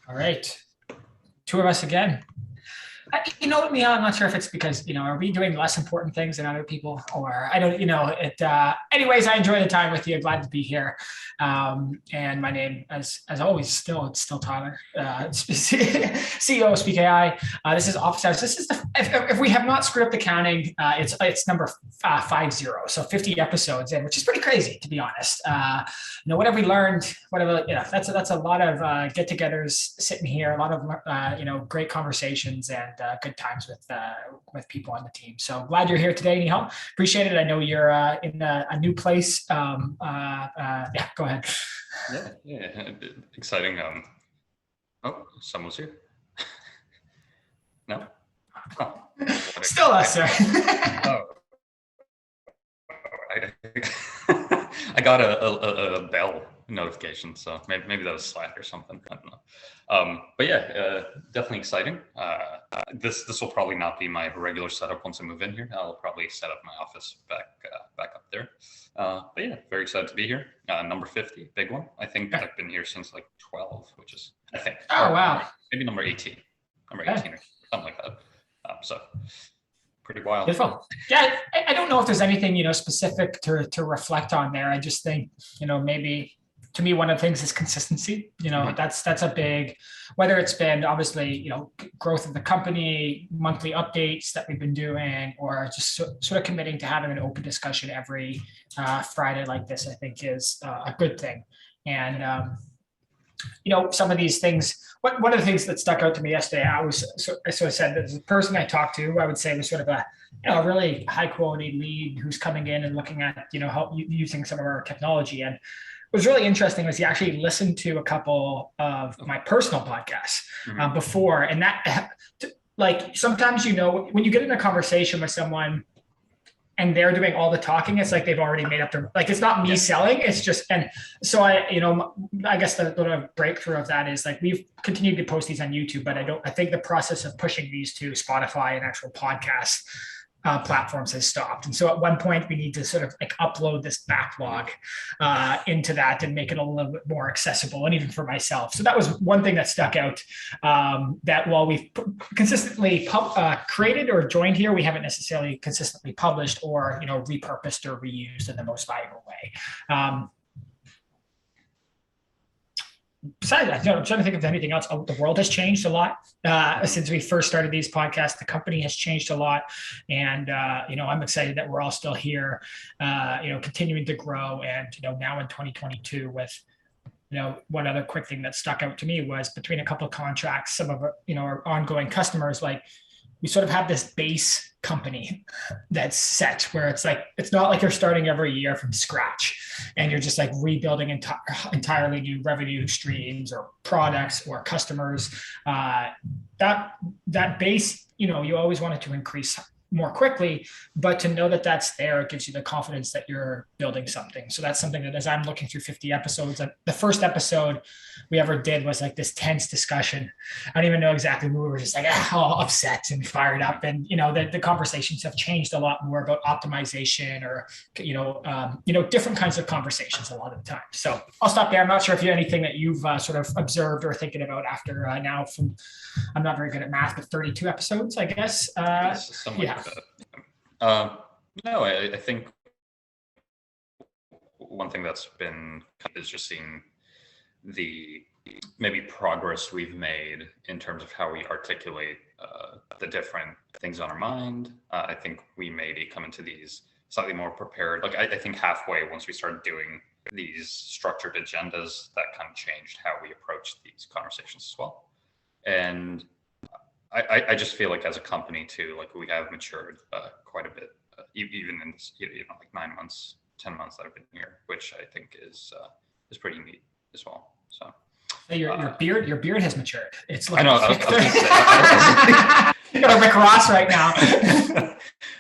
All right. Two of us again. You know what, Mia, I'm not sure if it's because, are we doing less important things than other people, or I don't, anyways, I enjoy the time with you. Glad to be here. And my name, as always, it's still Tyler, CEO of 𝗕cie 𝗙. This is office hours. This is if we have not screwed up the counting, it's number 50, so 50 episodes in, which is pretty crazy, to be honest. What have we learned? That's a lot of get-togethers sitting here, a lot of great conversations and good times with people on the team. So glad you're here today, Nihal. Appreciate it. I know you're in a new place. Yeah, go ahead. Yeah, exciting. Oh, someone's here. No? Oh. Still us, sir. Oh. I got a bell notification, so maybe that was Slack or something. I don't know. But yeah, definitely exciting. This will probably not be my regular setup once I move in here. I'll probably set up my office back up there. But yeah, very excited to be here. Number 50, big one. I think I've been here since like 12, which is, I think. Oh, wow. Maybe number 18. Number 18 or something like that. So pretty wild. Beautiful. Yeah, I don't know if there's anything, specific to reflect on there. I just think, maybe to me, one of the things is consistency. That's a big, whether it's been obviously, growth of the company, monthly updates that we've been doing, or just sort of committing to having an open discussion every Friday like this, I think is a good thing. And, some of these things, one of the things that stuck out to me yesterday, I sort of said that the person I talked to, I would say was sort of a really high quality lead who's coming in and looking at, how using some of our technology. And what was really interesting was he actually listened to a couple of my personal podcasts before. And that, like, sometimes, when you get in a conversation with someone and they're doing all the talking, it's like they've already made up their, like, it's not me selling, it's just, and so I guess the little breakthrough of that is like, we've continued to post these on YouTube, but I think the process of pushing these to Spotify and actual podcasts platforms has stopped. And so at one point we need to sort of like upload this backlog into that and make it a little bit more accessible, and even for myself. So that was one thing that stuck out, that while we've consistently created or joined here, we haven't necessarily consistently published or, repurposed or reused in the most valuable way. Besides that, I'm trying to think of anything else. The world has changed a lot since we first started these podcasts. The company has changed a lot, and I'm excited that we're all still here, continuing to grow. And now in 2022, with one other quick thing that stuck out to me was between a couple of contracts, some of our ongoing customers, like we sort of have this base company that's set where it's like, it's not like you're starting every year from scratch and you're just like rebuilding entirely new revenue streams or products or customers. That base, you always want it to increase more quickly, but to know that that's there, it gives you the confidence that you're building something. So that's something that as I'm looking through 50 episodes, the first episode we ever did was like this tense discussion. I don't even know exactly who we were, just like all upset and fired up. And, the conversations have changed a lot more about optimization or, different kinds of conversations a lot of the time. So I'll stop there. I'm not sure if you have anything that you've sort of observed or thinking about after now from, I'm not very good at math, but 32 episodes, I guess. Yeah. No, I think one thing that's been is just seeing the maybe progress we've made in terms of how we articulate the different things on our mind. I think we maybe come into these slightly more prepared. Like I think halfway, once we started doing these structured agendas, that kind of changed how we approach these conversations as well. And I just feel like as a company too, like we have matured quite a bit, even in like 9 months, 10 months that I've been here, which I think is pretty neat as well. So your beard has matured. It's like I know. I was gonna say, you got a Rick Ross right now.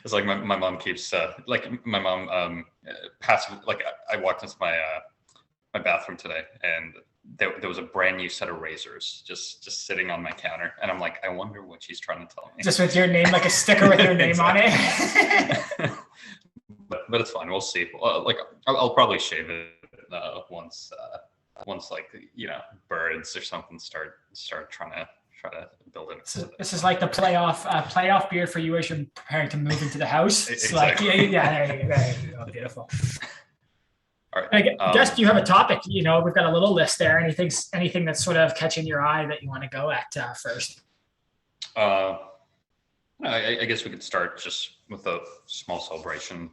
It's like my mom keeps my mom passive. Like I walked into my bathroom today and there was a brand new set of razors just sitting on my counter, and I'm like, I wonder what she's trying to tell me. Just with your name, like a sticker with your name on it. but it's fine. We'll see. Like I'll probably shave it once once like, birds or something start trying to build it. This is like the playoff beer for you as you're preparing to move into the house. It's exactly. Like, yeah, there you go. Beautiful. All right. I guess, do you have a topic? We've got a little list there. Anything that's sort of catching your eye that you want to go at first? I guess we could start just with a small celebration.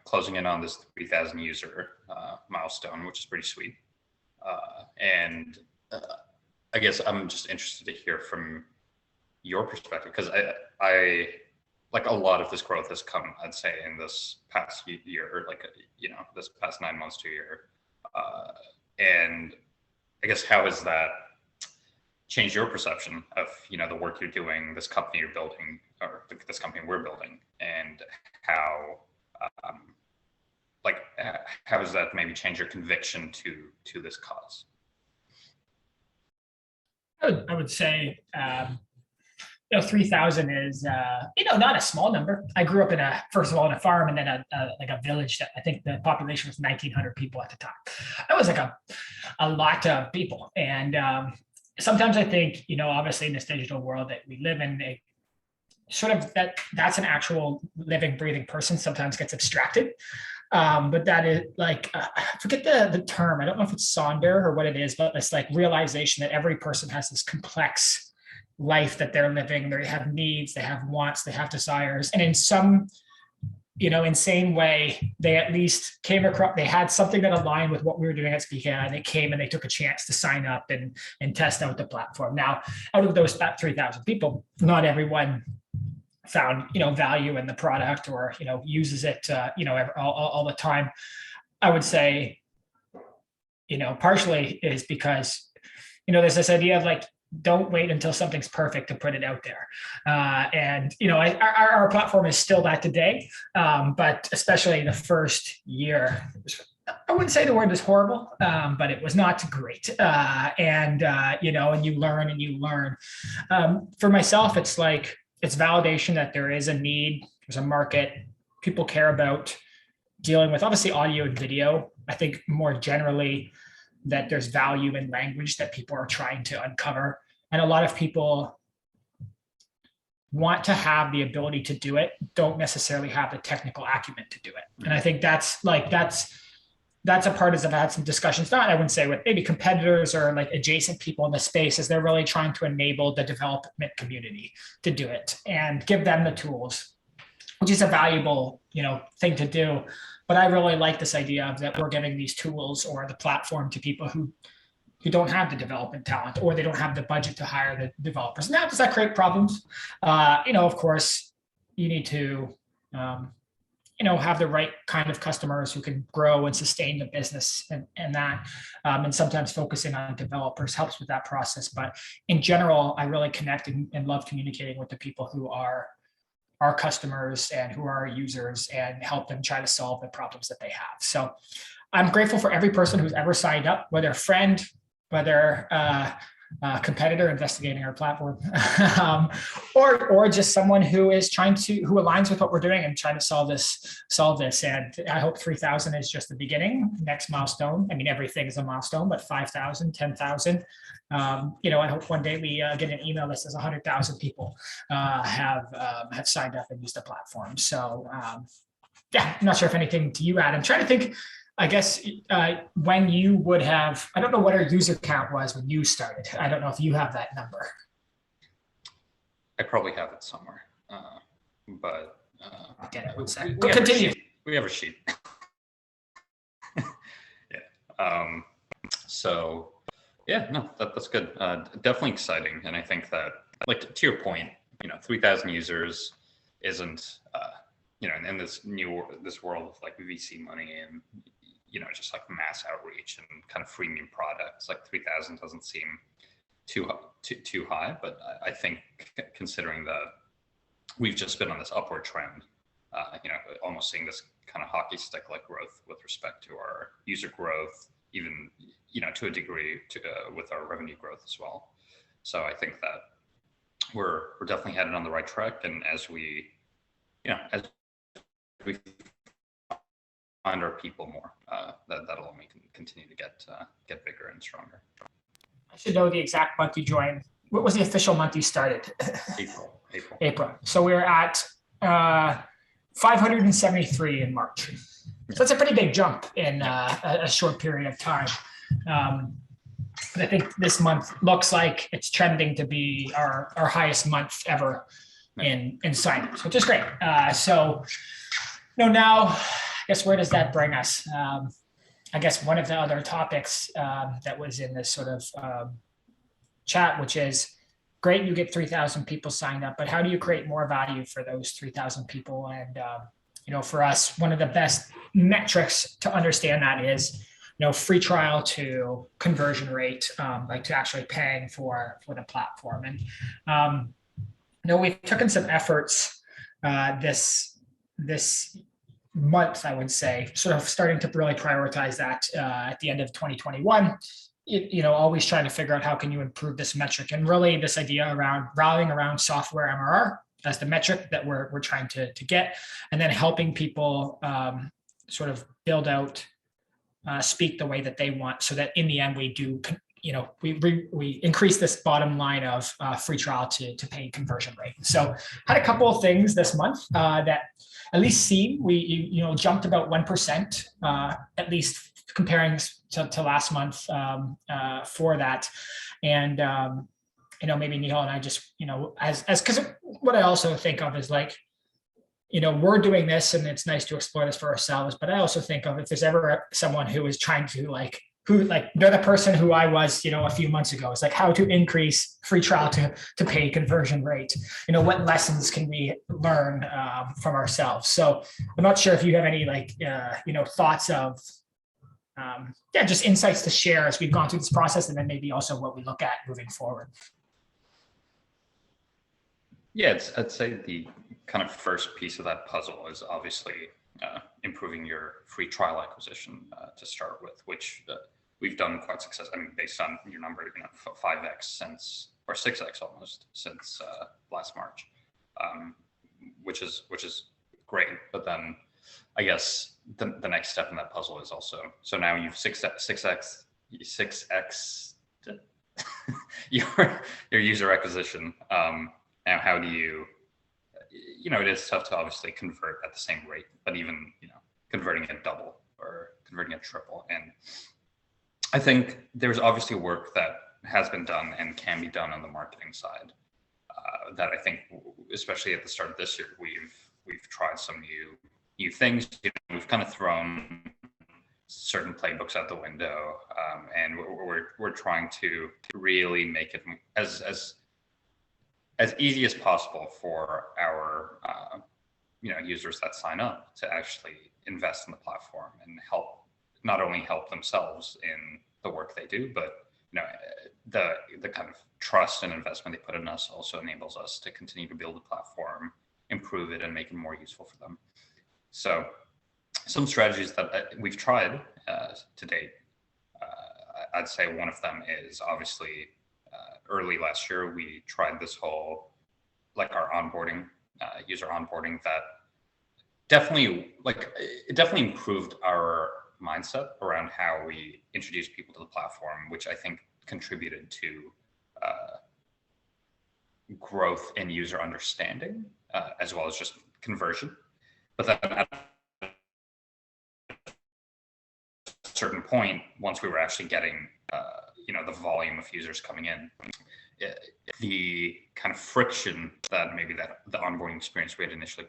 Closing in on this 3,000 user milestone, which is pretty sweet. And I guess I'm just interested to hear from your perspective, because I like a lot of this growth has come, I'd say, in this past year, this past 9 months to a year. And I guess, how has that changed your perception of, the work you're doing, this company you're building, or this company we're building, and how does that maybe change your conviction to this cause? I would say, 3,000 is, not a small number. I grew up first of all, in a farm, and then a village that I think the population was 1,900 people at the time. That was like a lot of people. And sometimes I think, obviously in this digital world that we live in, that's an actual living, breathing person sometimes gets abstracted. But that is like, I forget the term. I don't know if it's Sonder or what it is, but it's like realization that every person has this complex life that they're living. They have needs, they have wants, they have desires. And in some, insane way, they at least came across, they had something that aligned with what we were doing at 𝗕𝗏𝗏, and they came and they took a chance to sign up and test out the platform. Now, out of those 3,000 people, not everyone found value in the product or uses it all the time. I would say partially is because there's this idea of like, don't wait until something's perfect to put it out there. And our platform is still that today, but especially the first year, I wouldn't say the word is horrible, but it was not great. And you learn. For myself, it's like, it's validation that there is a need, there's a market, people care about dealing with, obviously, audio and video. I think more generally that there's value in language that people are trying to uncover. And a lot of people want to have the ability to do it, don't necessarily have the technical acumen to do it. And I think that's a part, as I've had some discussions, I wouldn't say with maybe competitors or like adjacent people in the space, as they're really trying to enable the development community to do it and give them the tools, which is a valuable, thing to do. But I really like this idea of that we're giving these tools or the platform to people who don't have the development talent, or they don't have the budget to hire the developers. Now, does that create problems? Of course, you need to, have the right kind of customers who can grow and sustain the business and that. And sometimes focusing on developers helps with that process. But in general, I really connect and love communicating with the people who are our customers and who are our users, and help them try to solve the problems that they have. So I'm grateful for every person who's ever signed up, whether a friend, whether competitor investigating our platform, or just someone who aligns with what we're doing and trying to solve this. And I hope 3,000 is just the beginning. Next milestone, I mean, everything is a milestone, but 5,000, 10,000. I hope one day we get an email that says 100,000 people have signed up and used the platform. So I'm not sure if anything to you add. I'm trying to think. I guess when you would have, I don't know what our user count was when you started. I don't know if you have that number. I probably have it somewhere, but I'll get it. One second. Continue. We have a sheet. Yeah. So yeah, no, that's good. Definitely exciting, and I think that, like, to your point, 3,000 users isn't, in this world of like VC money and just like mass outreach and kind of freemium products, like 3,000 doesn't seem too high. But I think, considering that we've just been on this upward trend, almost seeing this kind of hockey stick like growth with respect to our user growth, even to a degree with our revenue growth as well. So I think that we're definitely headed on the right track, and as we our people more. That'll only continue to get bigger and stronger. I should know the exact month you joined. What was the official month you started? April. April. So we were at 573 in March. So that's a pretty big jump in a short period of time. But I think this month looks like it's trending to be our highest month ever in signups, which is great. So now, I guess where does that bring us? I guess one of the other topics that was in this sort of chat, which is great, you get 3,000 people signed up, but how do you create more value for those 3,000 people? And for us, one of the best metrics to understand that is free trial to conversion rate, like to actually paying for the platform. And we've taken some efforts this month, I would say, sort of starting to really prioritize that at the end of 2021. Always trying to figure out how can you improve this metric, and really this idea around rallying around software MRR as the metric that we're trying to get, and then helping people sort of build out, speak the way that they want, so that in the end we do, we increase this bottom line of free trial to paid conversion rate. So had a couple of things this month that at least we jumped about 1%, at least comparing to last month for that. And maybe Nihal and I just because what I also think of is like, we're doing this and it's nice to explore this for ourselves, but I also think of if there's ever someone who is trying to they're the person who I was, a few months ago. It's like how to increase free trial to pay conversion rate. What lessons can we learn from ourselves? So I'm not sure if you have any thoughts of, just insights to share as we've gone through this process, and then maybe also what we look at moving forward. Yeah, I'd say the kind of first piece of that puzzle is obviously improving your free trial acquisition to start with, which we've done quite successfully. I mean, based on your number, 5x since, or 6x almost since last March, which is great. But then I guess the next step in that puzzle is also, so now you've 6x your user acquisition. Now, how do you, it is tough to obviously convert at the same rate, but even, converting at double or converting at triple. And I think there's obviously work that has been done and can be done on the marketing side that I think, especially at the start of this year, we've tried some new things. We've kind of thrown certain playbooks out the window, and we're trying to really make it as easy as possible for our users that sign up to actually invest in the platform and not only help themselves in the work they do, but the kind of trust and investment they put in us also enables us to continue to build the platform, improve it, and make it more useful for them. So some strategies that we've tried to date, I'd say one of them is obviously early last year, we tried this whole, our onboarding, user onboarding, that definitely improved our mindset around how we introduce people to the platform, which I think contributed to growth in user understanding, as well as just conversion. But then at a certain point, once we were actually getting the volume of users coming in, the kind of friction that maybe the onboarding experience we had initially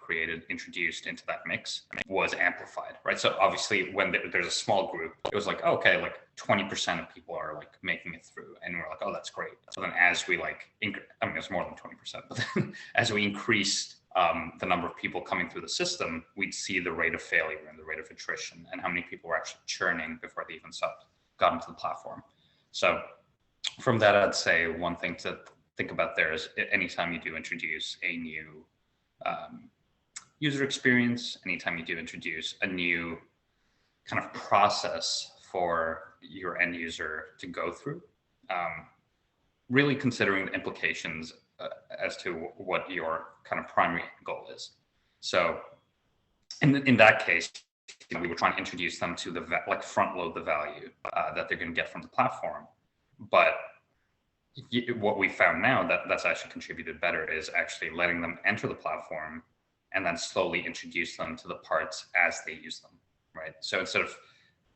introduced into that mix was amplified, right? So obviously when there's a small group, it was like, okay, 20% of people are making it through, and we're like, oh, that's great. So then as we it's more than 20%, but then as we increased the number of people coming through the system, we'd see the rate of failure and the rate of attrition and how many people were actually churning before they even got into the platform. So from that, I'd say one thing to think about there is anytime you do introduce a new user experience, anytime you do introduce a new kind of process for your end user to go through, really considering the implications as to what your kind of primary goal is. So in that case, we were trying to introduce them to the like front load the value that they're going to get from the platform. But what we found now that's actually contributed better is actually letting them enter the platform and then slowly introduce them to the parts as they use them, right? So instead of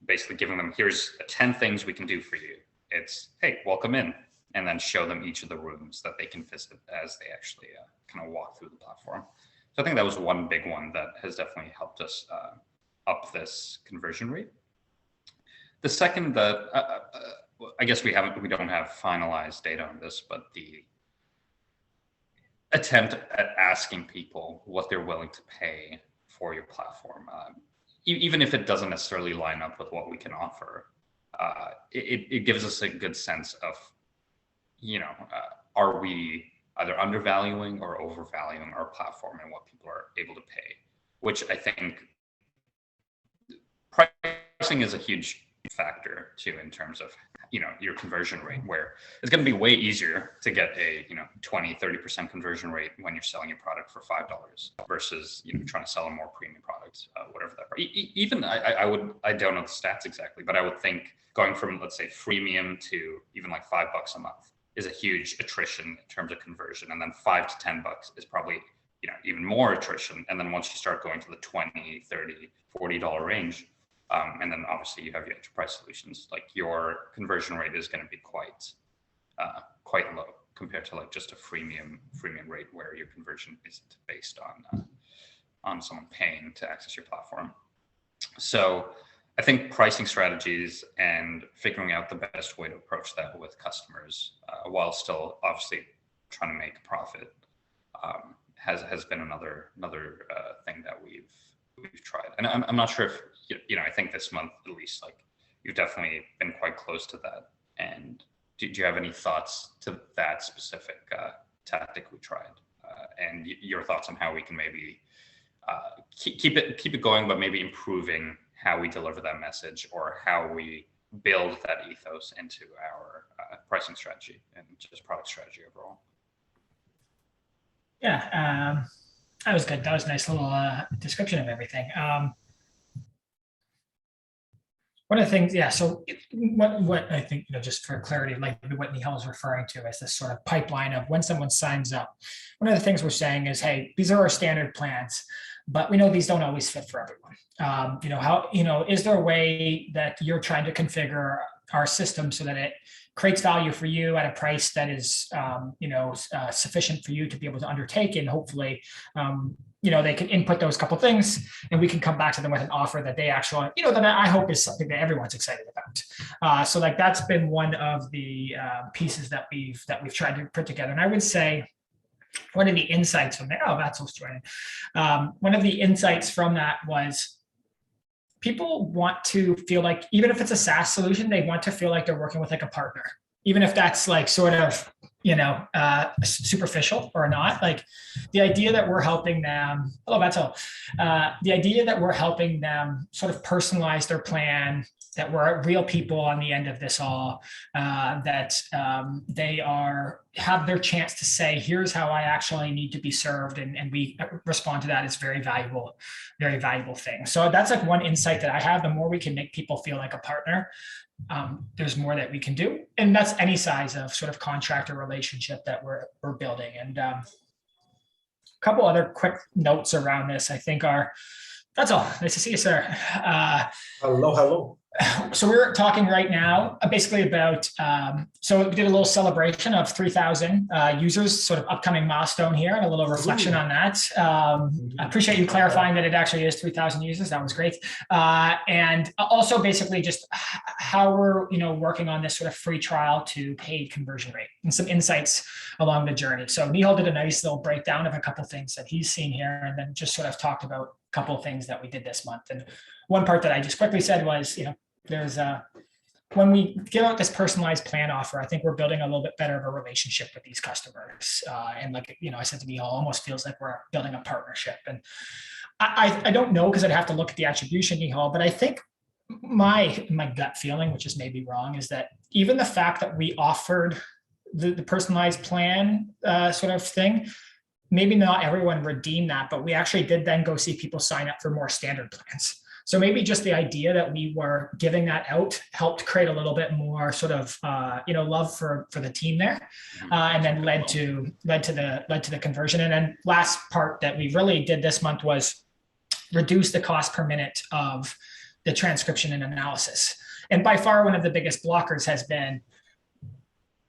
basically giving them, here's 10 things we can do for you, it's, hey, welcome in, and then show them each of the rooms that they can visit as they actually kind of walk through the platform. So I think that was one big one that has definitely helped us up this conversion rate. The second that I guess we don't have finalized data on this, but the attempt at asking people what they're willing to pay for your platform, even if it doesn't necessarily line up with what we can offer, it gives us a good sense of, are we either undervaluing or overvaluing our platform and what people are able to pay, which I think pricing is a huge factor too, in terms of, your conversion rate, where it's going to be way easier to get a, 20-30% conversion rate when you're selling your product for $5 versus, trying to sell a more premium product, whatever that, even I don't know the stats exactly, but I would think going from, let's say, freemium to even like $5 a month is a huge attrition in terms of conversion. And then $5 to $10 is probably, even more attrition. And then once you start going to the $20, $30, $40 range, and then obviously you have your enterprise solutions, like your conversion rate is going to be quite low compared to like just a freemium rate where your conversion isn't based on someone paying to access your platform. So I think pricing strategies and figuring out the best way to approach that with customers, while still obviously trying to make a profit, has been another thing that we've tried. And I'm not sure if, I think this month at least, like, you've definitely been quite close to that. And do you have any thoughts to that specific tactic we tried, and your thoughts on how we can maybe keep it going, but maybe improving how we deliver that message or how we build that ethos into our pricing strategy and just product strategy overall? Yeah, that was good. That was a nice little description of everything. One of the things, yeah, so what I think, just for clarity, like what 𝗕𝗏 is referring to as this sort of pipeline of when someone signs up. One of the things we're saying is, hey, these are our standard plans, but we know these don't always fit for everyone. Is there a way that you're trying to configure our system so that it creates value for you at a price that is, sufficient for you to be able to undertake, and hopefully, they can input those couple things, and we can come back to them with an offer that they actually, that I hope is something that everyone's excited about. So like that's been one of the pieces that we've tried to put together. And I would say one of the insights from there, 𝗪𝗲𝗁's joining. One of the insights from that was people want to feel like, even if it's a SaaS solution, they want to feel like they're working with like a partner, even if that's like sort of, superficial or not. Like the idea that we're helping them, the idea that we're helping them sort of personalize their plan, that we're real people on the end of this all, that they have their chance to say, here's how I actually need to be served, and we respond to that is very valuable thing. So that's like one insight that I have. The more we can make people feel like a partner, there's more that we can do, and that's any size of sort of contractor relationship that we're building. And a couple other quick notes around this, I think, that's all. Nice to see you, sir. Hello. So we're talking right now basically about, so we did a little celebration of 3,000 users, sort of upcoming milestone here, and a little reflection on that. I appreciate you clarifying that it actually is 3,000 users. That was great. And also basically just how we're, working on this sort of free trial to paid conversion rate and some insights along the journey. So 𝗕𝗏 did a nice little breakdown of a couple of things that he's seen here, and then just sort of talked about a couple of things that we did this month. And one part that I just quickly said was, there's when we give out this personalized plan offer, I think we're building a little bit better of a relationship with these customers. And like, I said to 𝗕𝗏, almost feels like we're building a partnership. And I don't know, because I'd have to look at the attribution, 𝗕𝗏, but I think my gut feeling, which is maybe wrong, is that even the fact that we offered the personalized plan sort of thing, maybe not everyone redeemed that, but we actually did then go see people sign up for more standard plans. So maybe just the idea that we were giving that out helped create a little bit more sort of love for the team there, and then led to the conversion. And then last part that we really did this month was reduce the cost per minute of the transcription and analysis. And by far one of the biggest blockers has been,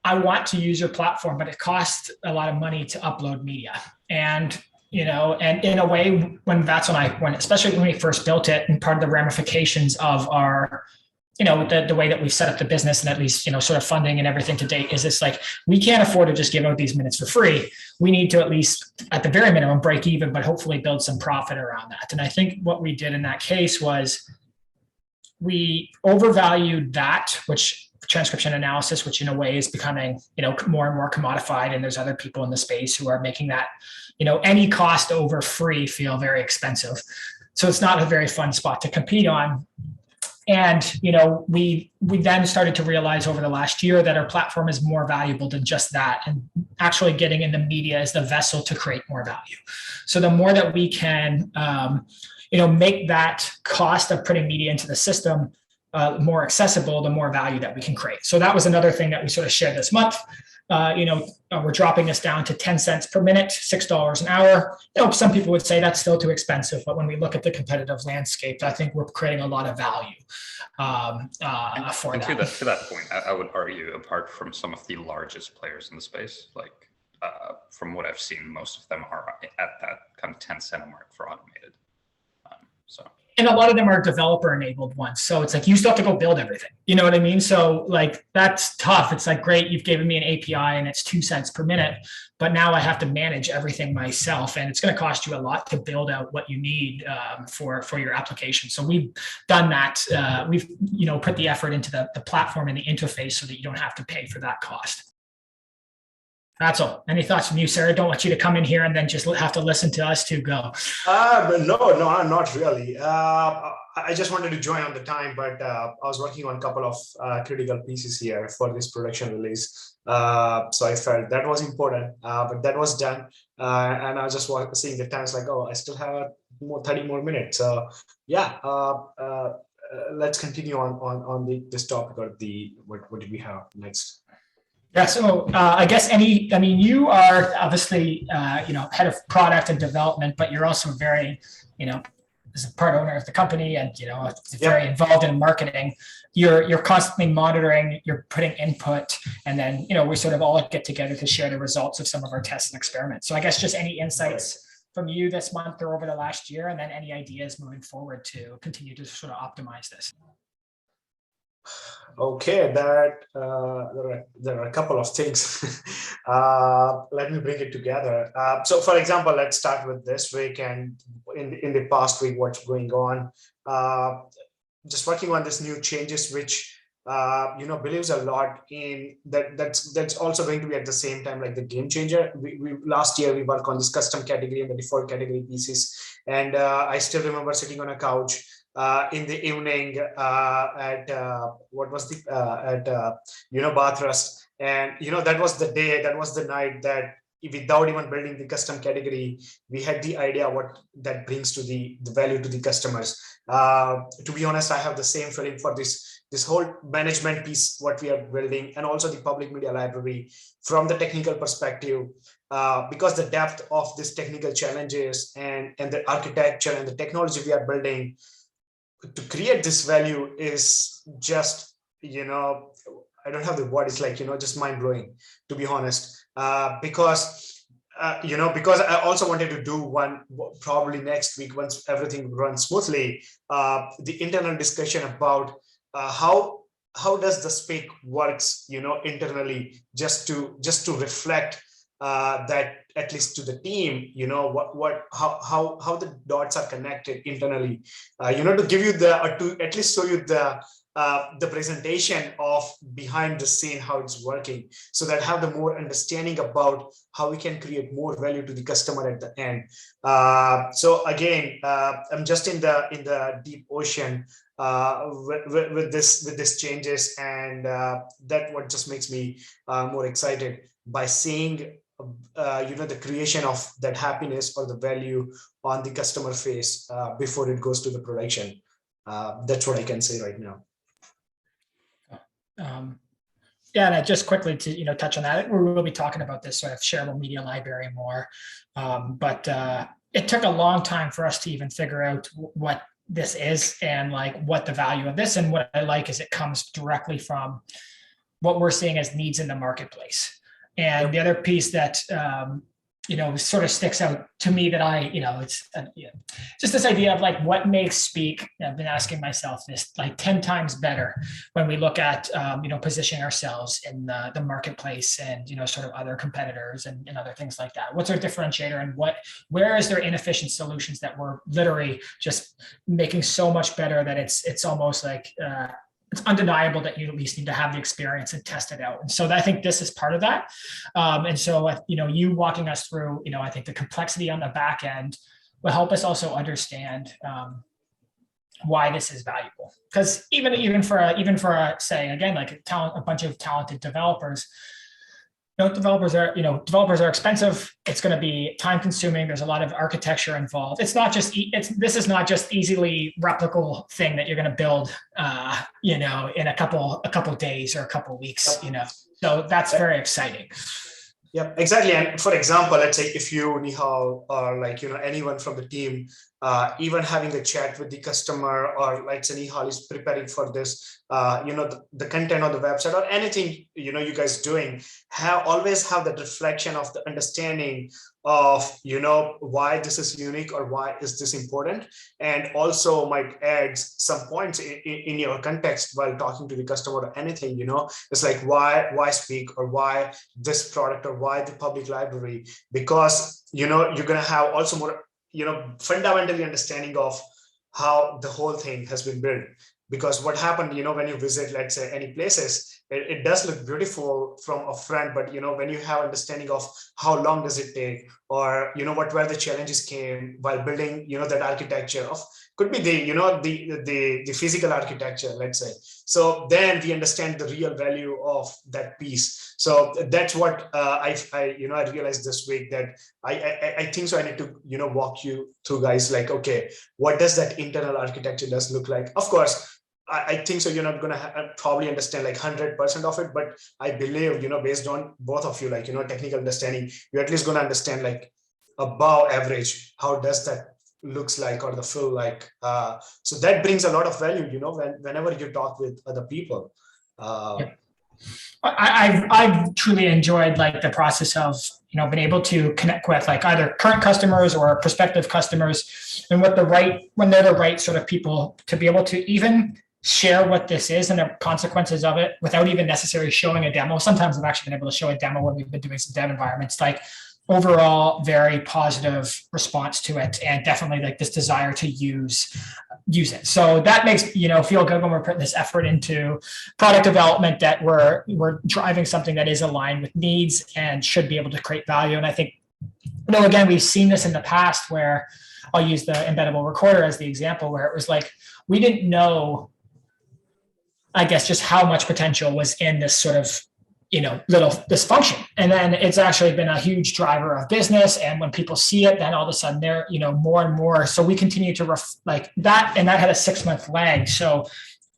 I want to use your platform, but it costs a lot of money to upload media. And and in a way, especially when we first built it, and part of the ramifications of our, the way that we've set up the business, and at least, sort of funding and everything to date, is this like, we can't afford to just give out these minutes for free. We need to at least, at the very minimum, break even, but hopefully build some profit around that. And I think what we did in that case was we overvalued that, which transcription analysis, which in a way is becoming, more and more commodified. And there's other people in the space who are making that, any cost over free feel very expensive. So it's not a very fun spot to compete on. And, we then started to realize over the last year that our platform is more valuable than just that. And actually getting in the media is the vessel to create more value. So the more that we can, make that cost of putting media into the system more accessible, the more value that we can create. So that was another thing that we sort of shared this month. We're dropping this down to 10 cents per minute, $6 an hour. Some people would say that's still too expensive, but when we look at the competitive landscape, I think we're creating a lot of value for that. To that point, I would argue, apart from some of the largest players in the space, like from what I've seen, most of them are at that kind of 10-cent mark for automated. And a lot of them are developer enabled ones. So it's like, you still have to go build everything. You know what I mean? So like, that's tough. It's like, great, you've given me an API and it's 2 cents per minute, but now I have to manage everything myself. And it's going to cost you a lot to build out what you need for your application. So we've done that. We've, put the effort into the platform and the interface so that you don't have to pay for that cost. That's all. Any thoughts from you, Sarah? Don't want you to come in here and then just have to listen to us two go. No, not really. I just wanted to join on the time, but I was working on a couple of critical pieces here for this production release. So I felt that was important, but that was done. And I was just seeing the times like, oh, I still have 30 more minutes. So yeah, let's continue on this topic or what do we have next? Yeah, so I guess you are obviously, head of product and development, but you're also very, as a part owner of the company and, very involved in marketing. You're constantly monitoring, you're putting input, and then, we sort of all get together to share the results of some of our tests and experiments. So I guess just any insights from you this month or over the last year, and then any ideas moving forward to continue to sort of optimize this. Okay, there are a couple of things. Let me bring it together. So, for example, let's start with this week and in the past week, what's going on. Just working on this new changes, which believes a lot in that. That's also going to be at the same time like the game changer. Last year we worked on this custom category and the default category pieces, and I still remember sitting on a couch in the evening at 𝗕𝗏𝗃, and that was the day, that was the night that without even building the custom category, we had the idea what that brings to the value to the customers. To be honest, I have the same feeling for this whole management piece, what we are building, and also the public media library from the technical perspective, because the depth of this technical challenges and the architecture and the technology we are building to create this value is just, I don't have the word, it's like, just mind blowing, to be honest, because I also wanted to do one probably next week, once everything runs smoothly, the internal discussion about how does the SPIC works, internally, just to reflect that at least to the team, how the dots are connected internally, to give you to at least show you the presentation of behind the scene, how it's working, so that have the more understanding about how we can create more value to the customer at the end. So again, I'm just in the deep ocean with this changes, and that what just makes me more excited by seeing the creation of that happiness or the value on the customer face before it goes to the production. That's what I can say right now. Yeah, and just quickly to touch on that, we will be talking about this sort of shareable media library more, but it took a long time for us to even figure out what this is and like what the value of this. And what I like is it comes directly from what we're seeing as needs in the marketplace. And the other piece that sort of sticks out to me that it's just this idea of like what makes Speak. I've been asking myself this like 10 times better when we look at positioning ourselves in the marketplace and sort of other competitors and other things like that. What's our differentiator, and where is there inefficient solutions that we're literally just making so much better that it's almost like it's undeniable that you at least need to have the experience and test it out. And so I think this is part of that. And so, you walking us through, I think the complexity on the back end will help us also understand why this is valuable. Because even for say, again, like a bunch of talented developers, developers are expensive. It's going to be time consuming. There's a lot of architecture involved. It's not just, this is not just easily replicable thing that you're going to build, in a couple days or a couple weeks, so that's very exciting. Yeah, exactly. And for example, let's say if you, 𝗕𝗏, or like, anyone from the team, even having a chat with the customer, or like 𝗕𝗏 is preparing for this, the content on the website or anything, you guys doing, always have that reflection of the understanding of, why this is unique or why is this important, and also might add some points in your context while talking to the customer or anything, it's like why Speak, or why this product, or why the public library, because, you're going to have also more, fundamentally understanding of how the whole thing has been built. Because what happened, when you visit, let's say, any places, it does look beautiful from a front, but when you have understanding of how long does it take, or what where the challenges came while building, that architecture of, could be the physical architecture, let's say. So then we understand the real value of that piece. So that's what I realized this week, that I think so. I need to walk you through, guys, like, okay, what does that internal architecture does look like? Of course, I think so. You're not going to probably understand like 100% of it, but I believe, based on both of you, like, technical understanding, you're at least going to understand like above average, how does that looks like, or the feel like. So that brings a lot of value, whenever you talk with other people. I've truly enjoyed like the process of, being able to connect with like either current customers or prospective customers, and when they're the right sort of people to be able to even share what this is and the consequences of it without even necessarily showing a demo. Sometimes I've actually been able to show a demo when we've been doing some dev environments. Like, overall, very positive response to it, and definitely like this desire to use it. So that makes feel good when we're putting this effort into product development, that we're driving something that is aligned with needs and should be able to create value. And I think, again, we've seen this in the past, where I'll use the embeddable recorder as the example, where it was like we didn't know, I guess, just how much potential was in this sort of this function. And then it's actually been a huge driver of business. And when people see it, then all of a sudden they're, more and more. So we continue to like that. And that had a 6-month lag. So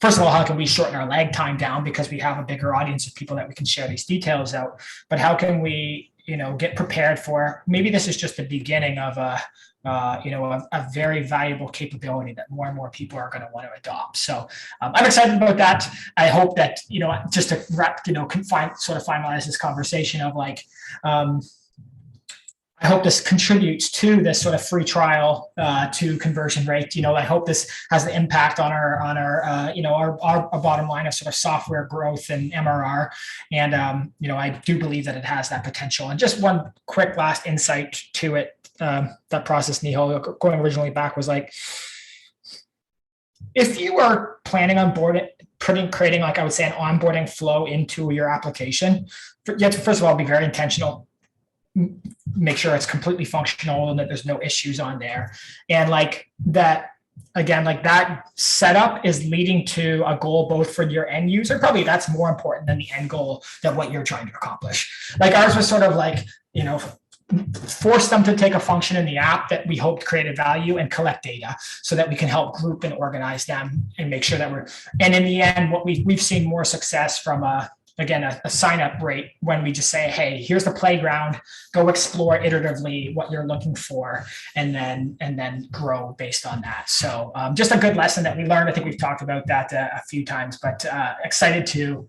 first of all, how can we shorten our lag time down, because we have a bigger audience of people that we can share these details out? But how can we, get prepared for, maybe this is just the beginning of a very valuable capability that more and more people are going to want to adopt. So I'm excited about that. I hope that, just to wrap, finalize this conversation of like, I hope this contributes to this sort of free trial to conversion rate. I hope this has an impact on our bottom line of sort of software growth and MRR. And I do believe that it has that potential. And just one quick last insight to it. That process, 𝗕𝗏, going originally back, was like, if you are planning on creating, like I would say, an onboarding flow into your application, you have to, first of all, be very intentional. Make sure it's completely functional and that there's no issues on there. And like that, again, like that setup is leading to a goal both for your end user. Probably that's more important than the end goal, that what you're trying to accomplish. Like ours was sort of like, force them to take a function in the app that we hoped created value and collect data so that we can help group and organize them and make sure that and in the end, what we've seen more success from again, a sign up rate when we just say, hey, here's the playground, go explore iteratively what you're looking for, and then grow based on that. So just a good lesson that we learned. I think we've talked about that a few times, but excited to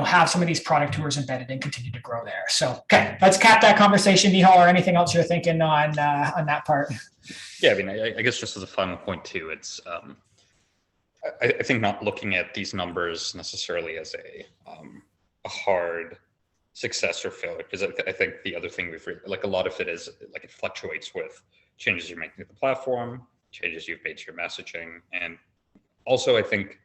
have some of these product tours embedded and continue to grow there. So, okay, let's cap that conversation, Nihal, or anything else you're thinking on that part. Yeah, I mean, I guess just as a final point too, it's I think not looking at these numbers necessarily as a hard success or failure, because I think the other thing like a lot of it is like it fluctuates with changes you're making to the platform, changes you've made to your messaging, and also I think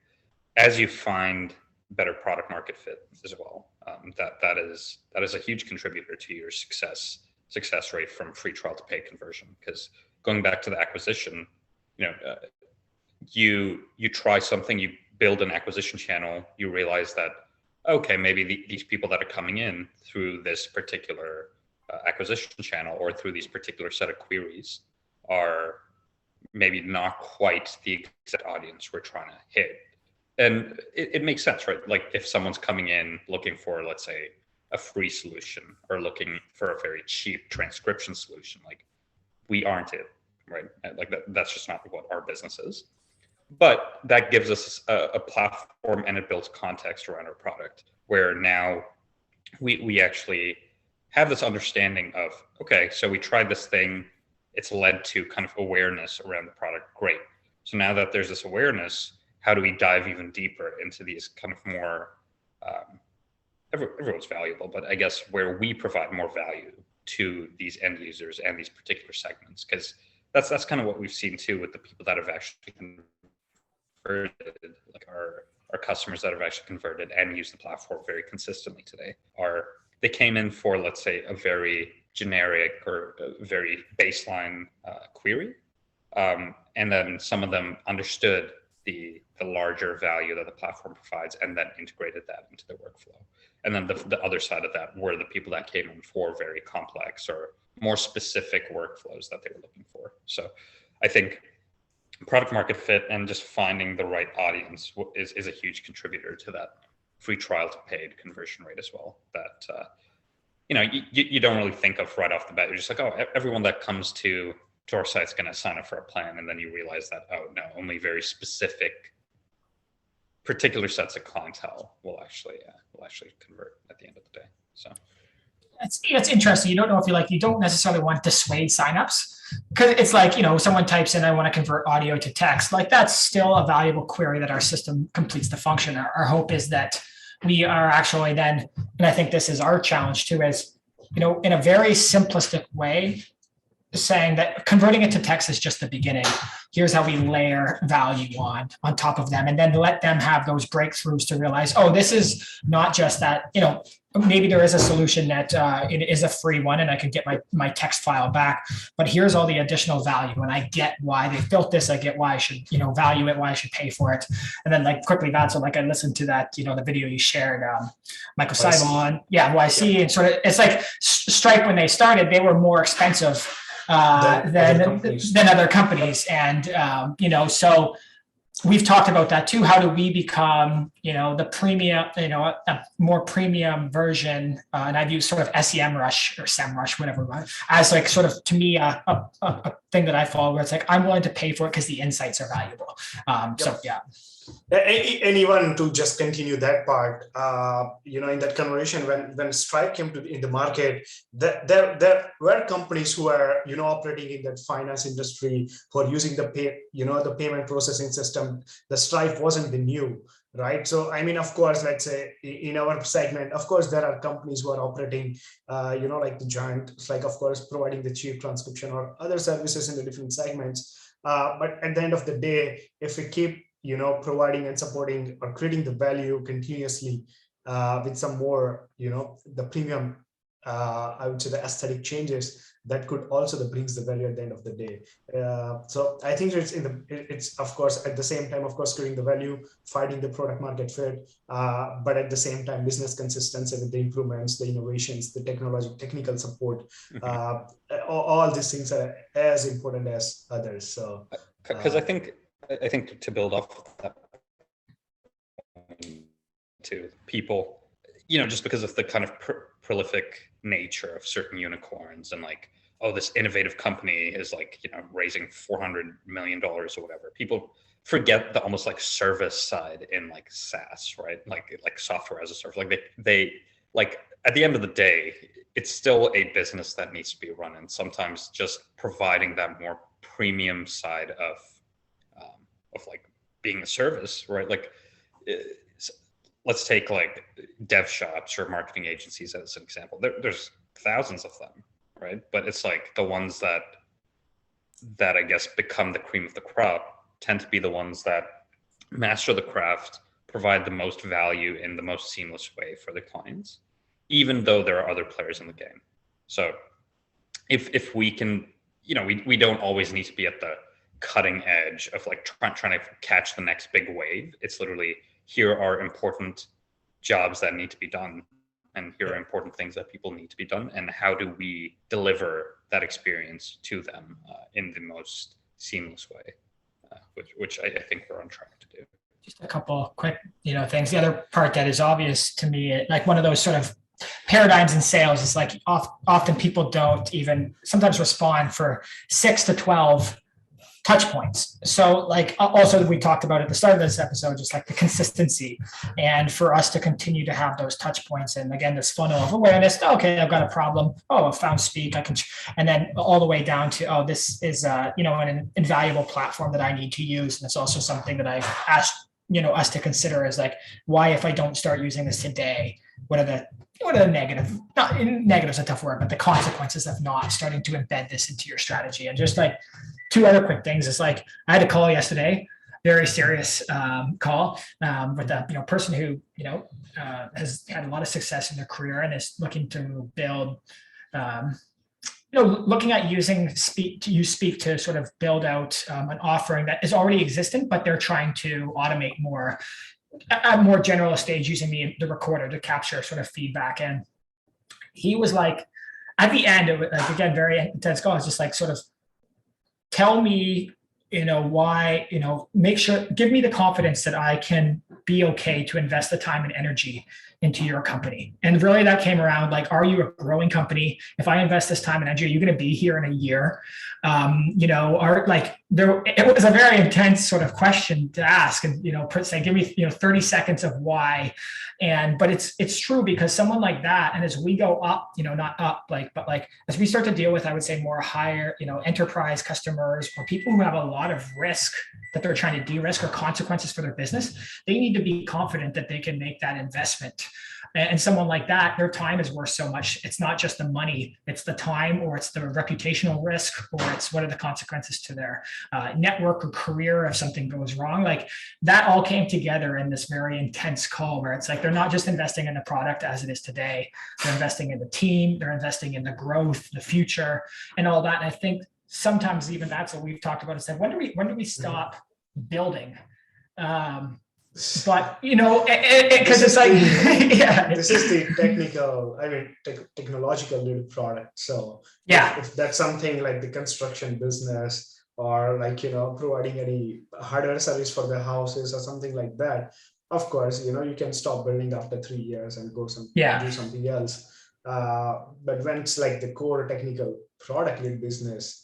as you find better product market fit as well, that is a huge contributor to your success rate from free trial to paid conversion. Because going back to the acquisition, you try something, you build an acquisition channel, you realize that, okay, maybe these people that are coming in through this particular acquisition channel or through these particular set of queries are maybe not quite the exact audience we're trying to hit. And it makes sense, right? Like if someone's coming in looking for, let's say, a free solution or looking for a very cheap transcription solution, like we aren't it, right? Like that's just not what our business is. But that gives us a platform, and it builds context around our product, where now we actually have this understanding of, okay, so we tried this thing, it's led to kind of awareness around the product. Great. So now that there's this awareness, how do we dive even deeper into these kind of more, everyone's valuable, but I guess where we provide more value to these end users and these particular segments? Because that's kind of what we've seen too with the people that have actually converted, like our customers that have actually converted and used the platform very consistently today they came in for, let's say, a very generic or a very baseline query. And then some of them understood the larger value that the platform provides and then integrated that into their workflow. And then the other side of that were the people that came in for very complex or more specific workflows that they were looking for. So I think product market fit and just finding the right audience is a huge contributor to that free trial to paid conversion rate as well. That you don't really think of right off the bat. You're just like, oh, everyone that comes to our site's going to sign up for a plan, and then you realize that, oh no, only very specific, particular sets of clientele will actually convert at the end of the day. So it's interesting. You don't know if you don't necessarily want to dissuade signups, because it's like, someone types in, I want to convert audio to text. Like that's still a valuable query that our system completes the function. Our hope is that we are actually then, and I think this is our challenge too, is, in a very simplistic way, saying that converting it to text is just the beginning. Here's how we layer value on top of them, and then let them have those breakthroughs to realize, oh, this is not just that, maybe there is a solution that it is a free one and I can get my text file back, but here's all the additional value, and I get why they built this. I get why I should, value it, why I should pay for it. And then quickly that's I listened to that, the video you shared, 𝗕𝗏𝗄 on, 𝗚𝗏, and sort of, it's like Stripe, when they started, they were more expensive than other companies. And, so we've talked about that too. How do we become, the premium, a more premium version? And I've used sort of SEMrush or SEMrush, whatever, as like sort of, to me, a thing that I follow where it's like, I'm willing to pay for it because the insights are valuable. So, yeah. Anyone to just continue that part, in that conversation, when Stripe came in the market, there were companies who are, operating in that finance industry who are using the payment processing system. The Stripe wasn't the new, right? So, I mean, of course, let's say in our segment, of course, there are companies who are operating, like the giant, like, of course, providing the cheap transcription or other services in the different segments. But at the end of the day, if we keep providing and supporting or creating the value continuously with some more, the premium I would say the aesthetic changes that could also brings the value at the end of the day. So I think it's of course at the same time, of course, creating the value, finding the product market fit, but at the same time, business consistency with the improvements, the innovations, the technical support. All these things are as important as others. So because I think to build off that, to people, just because of the kind of prolific nature of certain unicorns, and like, oh, this innovative company is like, raising $400 million or whatever. People forget the almost like service side in like SaaS, right? Like software as a service. Like they like at the end of the day, it's still a business that needs to be run, and sometimes just providing that more premium side of like being a service, right? Like let's take like dev shops or marketing agencies as an example. There's thousands of them, right? But it's like the ones that I guess become the cream of the crop tend to be the ones that master the craft, provide the most value in the most seamless way for the clients, even though there are other players in the game. So if we can, we don't always need to be at the cutting edge of like trying to catch the next big wave. It's literally, here are important jobs that need to be done, and here are important things that people need to be done, and how do we deliver that experience to them in the most seamless way, which I think we're on track to do. Just a couple quick, things. The other part that is obvious to me, like one of those sort of paradigms in sales, is like often people don't even sometimes respond for 6 to 12 touch points. So like also we talked about at the start of this episode, just like the consistency, and for us to continue to have those touch points. And again, this funnel of awareness, okay, I've got a problem. Oh, I found Speak. And then all the way down to, oh, this is, an invaluable platform that I need to use. And it's also something that I've asked, us to consider is like, why, if I don't start using this today, what are the negative's a tough word, but the consequences of not starting to embed this into your strategy. And just like, two other quick things is like, I had a call yesterday, very serious call with a person who has had a lot of success in their career and is looking to build, looking at using Speak to sort of build out an offering that is already existent, but they're trying to automate more at a more general stage using the recorder to capture sort of feedback. And he was like, at the end, it was like, again, very intense call. It's just like, sort of, tell me, why, make sure, give me the confidence that I can be okay to invest the time and energy into your company. And really that came around like, are you a growing company? If I invest this time and energy, are you going to be here in a year? It was a very intense sort of question to ask, and, say, give me, 30 seconds of why. But it's true, because someone like that, and as we go up, not up, but as we start to deal with, I would say more higher, enterprise customers, or people who have a lot of risk that they're trying to de-risk, or consequences for their business, they need to be confident that they can make that investment. And someone like that, their time is worth so much. It's not just the money, it's the time, or it's the reputational risk, or it's what are the consequences to their network or career if something goes wrong. Like that all came together in this very intense call, where it's like, they're not just investing in the product as it is today, they're investing in the team, they're investing in the growth, the future, and all that. And I think sometimes even that's what we've talked about, is that when do we stop building? But because it's like this is the technological little product. So if that's something like the construction business, or like providing any hardware service for the houses or something like that, of course you can stop building after 3 years and go do something else. But when it's like the core technical product led business,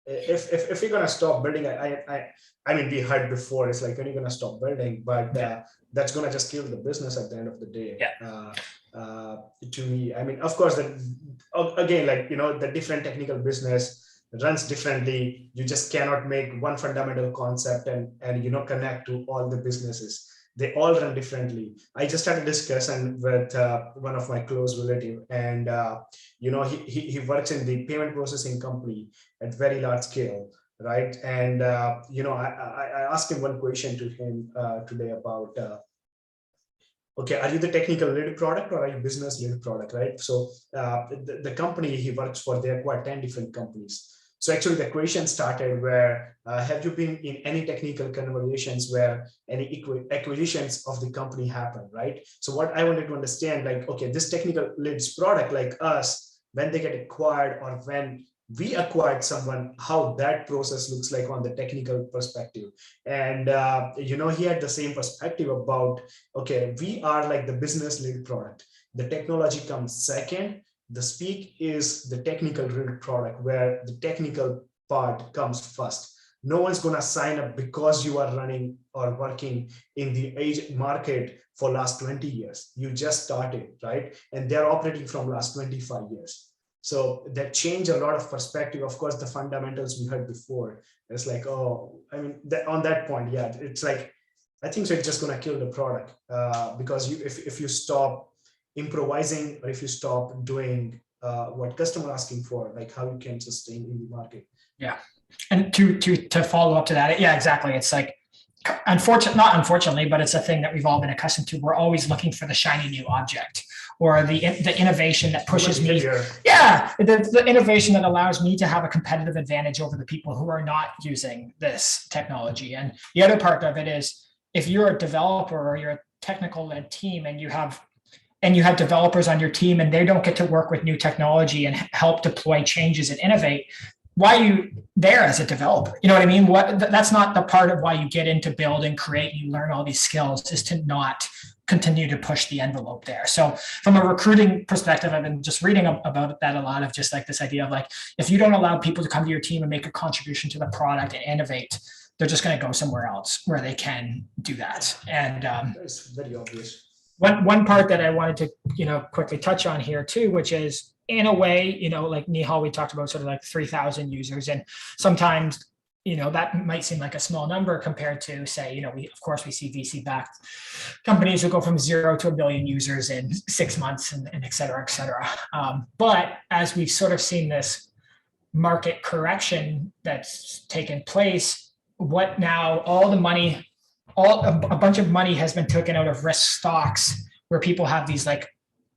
if you're gonna stop building, I mean, we heard before, it's like, when are you gonna stop building? But that's gonna just kill the business at the end of the day. To me, I mean, of course, that again, like the different technical business runs differently. You just cannot make one fundamental concept and connect to all the businesses. They all run differently. I just had a discussion with one of my close relatives, and he works in the payment processing company at very large scale, right? And I asked him one question to him today about okay, are you the technical lead product or are you business lead product, right? So the company he works for, they acquired 10 different companies. So actually the question started where, have you been in any technical conversations where any acquisitions of the company happen, right? So what I wanted to understand, like, okay, this technical leads product like us, when they get acquired or when we acquired someone, how that process looks like on the technical perspective. And, he had the same perspective about, okay, we are like the business lead product. The technology comes second. The speak is the technical lead product where the technical part comes first. No one's going to sign up because you are running or working in the age market for last 20 years. You just started, right? And they're operating from last 25 years. So that changed a lot of perspective. Of course, the fundamentals we heard before, it's like, oh, I mean, on that point, yeah, it's like, I think so it's just going to kill the product because if you stop improvising or if you stop doing what customer asking for, like how you can sustain in the market. Yeah. And to follow up to that, yeah, exactly. It's like, not unfortunately, but it's a thing that we've all been accustomed to. We're always looking for the shiny new object or the innovation that pushes me. Yeah, the innovation that allows me to have a competitive advantage over the people who are not using this technology. And the other part of it is, if you're a developer or you're a technical led team and you have developers on your team and they don't get to work with new technology and help deploy changes and innovate, why are you there as a developer? You know what I mean? That's not the part of why you get into build and create. You learn all these skills is to not continue to push the envelope there. So from a recruiting perspective, I've been just reading about that a lot, of just like this idea of like, if you don't allow people to come to your team and make a contribution to the product and innovate, they're just going to go somewhere else where they can do that. And that's very obvious. One part that I wanted to, quickly touch on here too, which is, in a way, like Nihal, we talked about sort of like 3,000 users. And sometimes, that might seem like a small number compared to, say, of course we see VC-backed companies who go from 0 to 1 billion users in 6 months and et cetera, et cetera. But as we've sort of seen this market correction that's taken place, what now, all the money, a bunch of money has been taken out of risk stocks where people have these like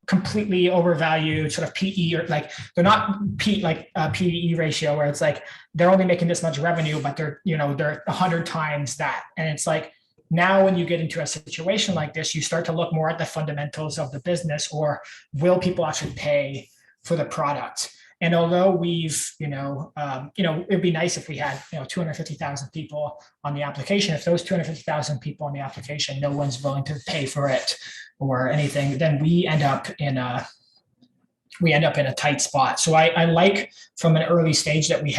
completely overvalued sort of PE, or like they're not PE ratio where it's like they're only making this much revenue, but they're 100 times that. And it's like, now when you get into a situation like this, you start to look more at the fundamentals of the business, or will people actually pay for the product? And although we've, it'd be nice if we had, 250,000 people on the application. If those 250,000 people on the application, no one's willing to pay for it or anything, then we end up in a tight spot. So I like, from an early stage, that we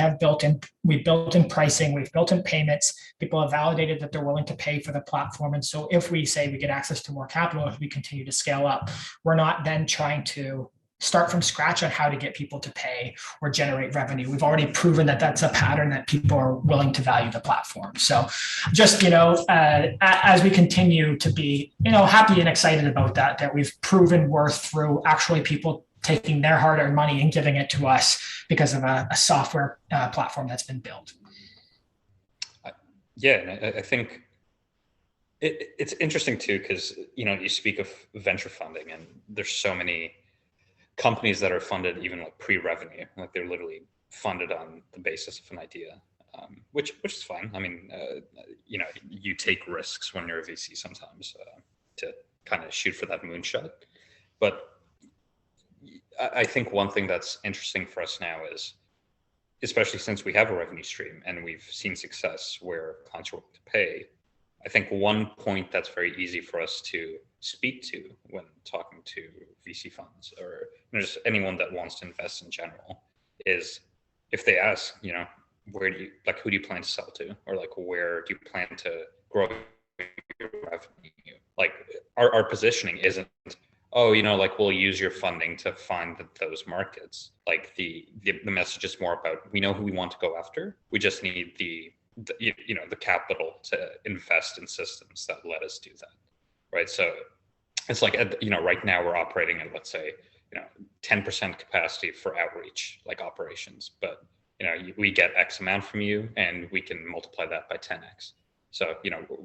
built in pricing, we've built in payments. People have validated that they're willing to pay for the platform. And so if we say we get access to more capital, if we continue to scale up, we're not then trying to start from scratch on how to get people to pay or generate revenue. We've already proven that that's a pattern that people are willing to value the platform. So just, as we continue to be, happy and excited about that we've proven worth through actually people taking their hard-earned money and giving it to us because of a software platform that's been built. Yeah, I think it's interesting too, because, you speak of venture funding, and there's so many companies that are funded even like pre-revenue, like they're literally funded on the basis of an idea, which is fine. I mean, you take risks when you're a VC sometimes to kind of shoot for that moonshot. But I think one thing that's interesting for us now is, especially since we have a revenue stream and we've seen success where clients are willing to pay, I think one point that's very easy for us to speak to when talking to VC funds or just anyone that wants to invest in general is, if they ask, who do you plan to sell to, or like where do you plan to grow your revenue? Like our positioning isn't, we'll use your funding to find those markets. Like the message is more about, we know who we want to go after. We just need the capital to invest in systems that let us do that. Right. So it's like, right now we're operating at, let's say, 10% capacity for outreach, like operations, but, we get X amount from you and we can multiply that by 10X. So,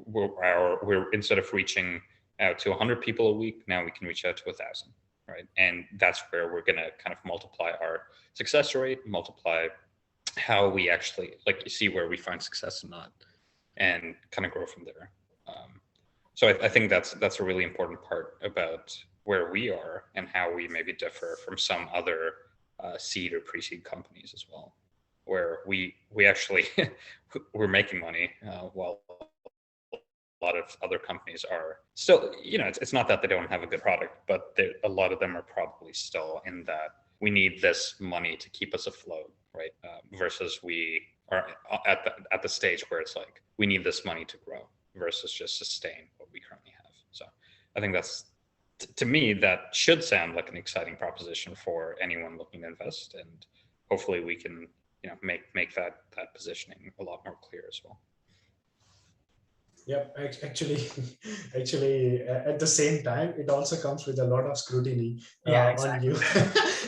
we're instead of reaching out to 100 people a week. Now we can reach out to 1,000, right? And that's where we're going to kind of multiply our success rate, multiply how we actually, like, you see where we find success and not, and kind of grow from there. So I think that's a really important part about where we are and how we maybe differ from some other seed or pre-seed companies as well, where we actually we're making money while a lot of other companies are still, you know, it's not that they don't have a good product, but a lot of them are probably still in that we need this money to keep us afloat, right? Versus we are at the stage where it's like, we need this money to grow versus just sustain what we currently have. So I think that's, to me, that should sound like an exciting proposition for anyone looking to invest, and hopefully we can, you know, make that positioning a lot more clear as well. Yep, actually, at the same time, it also comes with a lot of scrutiny on you